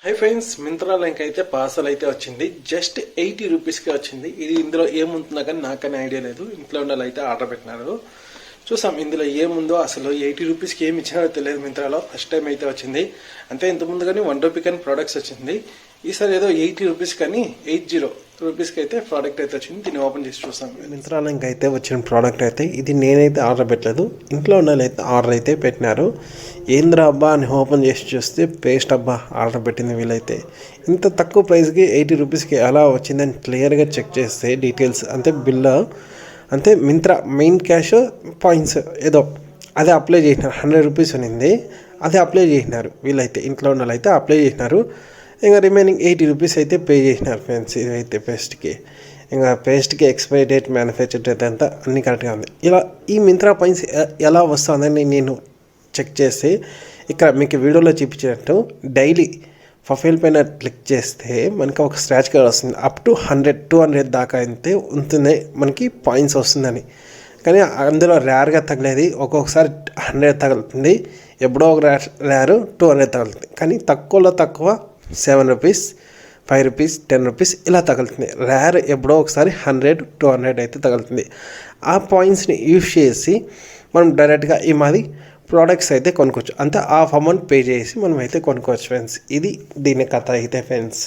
Hi friends, Myntra link అయితే parcel అయితే వచ్చింది. జస్ట్ 80 రూపీస్కి వచ్చింది. ఇది ఇందులో ఏముంటుందో కానీ నాకనే ఐడియా లేదు. ఇంట్లో ఉండాలి అయితే ఆర్డర్ పెట్టినారు. చూసాం ఇందులో ఏముందో. అసలు 80 రూపీస్కి ఏమి ఇచ్చినారో తెలియదు. మింత్రాలో ఫస్ట్ టైం అయితే వచ్చింది. అంతే, ఇంతకుముందు కానీ 1 రూపీ కానీ ప్రోడక్ట్స్ వచ్చింది. ఈసారి ఏదో 80 రూపీస్ కానీ 80 రూపీస్కి అయితే ప్రోడక్ట్ అయితే వచ్చింది. దీన్ని ఓపెన్ చేసి చూస్తాం. మింత్రా లింక్ అయితే వచ్చిన ప్రోడక్ట్ అయితే ఇది. నేనైతే ఆర్డర్ పెట్టలేదు, ఇంట్లో ఉన్న అయితే ఆర్డర్ అయితే పెట్టినారు. ఏంద్రా అబ్బా అని ఓపెన్ చేసి చూస్తే పేస్ట్ అబ్బా ఆర్డర్ పెట్టింది వీళ్ళైతే. ఇంత తక్కువ ప్రైస్కి 80 రూపీస్కి ఎలా వచ్చిందని క్లియర్గా చెక్ చేస్తే డీటెయిల్స్ అంతే, బిల్లు అంతే, మింత్రా మెయిన్ క్యాష్ పాయింట్స్ ఏదో అదే అప్లై చేసినారు. 100 రూపీస్ ఉన్నింది, అదే అప్లై చేసినారు వీళ్ళైతే. ఇంట్లో ఉన్న అయితే అప్లై చేసినారు. ఇంకా రిమైనింగ్ 80 రూపీస్ అయితే పే చేసినారు ఫ్రెండ్స్. ఇదైతే పేస్ట్కి, ఇంకా పేస్ట్కి ఎక్స్పైరీ డేట్, మ్యానుఫ్యాక్చర్ డేట్ అంతా అన్ని కరెక్ట్గా ఉంది. ఇలా ఈ మింత్రా పాయింట్స్ ఎలా వస్తుందని నేను చెక్ చేసి ఇక్కడ మీకు వీడియోలో చూపించినట్టు డైలీ ప్రొఫైల్ పైన క్లిక్ చేస్తే మనకి ఒక స్క్రాచ్ కార్డ్ వస్తుంది. అప్ టు 100-200 దాకా అయితే ఉంటుంది మనకి పాయింట్స్ వస్తుందని. కానీ అందులో రేర్గా తగిలేది ఒక్కొక్కసారి 100 తగులుతుంది, ఎప్పుడో ఒక రేరు 200 తగులుతుంది. కానీ తక్కువలో తక్కువ 7 రూపీస్, 5 రూపీస్, 10 రూపీస్ ఇలా తగులుతుంది. రేర్ ఎప్పుడో ఒకసారి 100-200 అయితే తగులుతుంది. ఆ పాయింట్స్ని యూజ్ చేసి మనం డైరెక్ట్గా ఈ మాది ప్రోడక్ట్స్ అయితే కొనుక్కోవచ్చు. అంతే, హాఫ్ అమౌంట్ పే చేసి మనం అయితే కొనుక్కోవచ్చు ఫ్రెండ్స్. ఇది దీని కథ అయితే ఫ్రెండ్స్.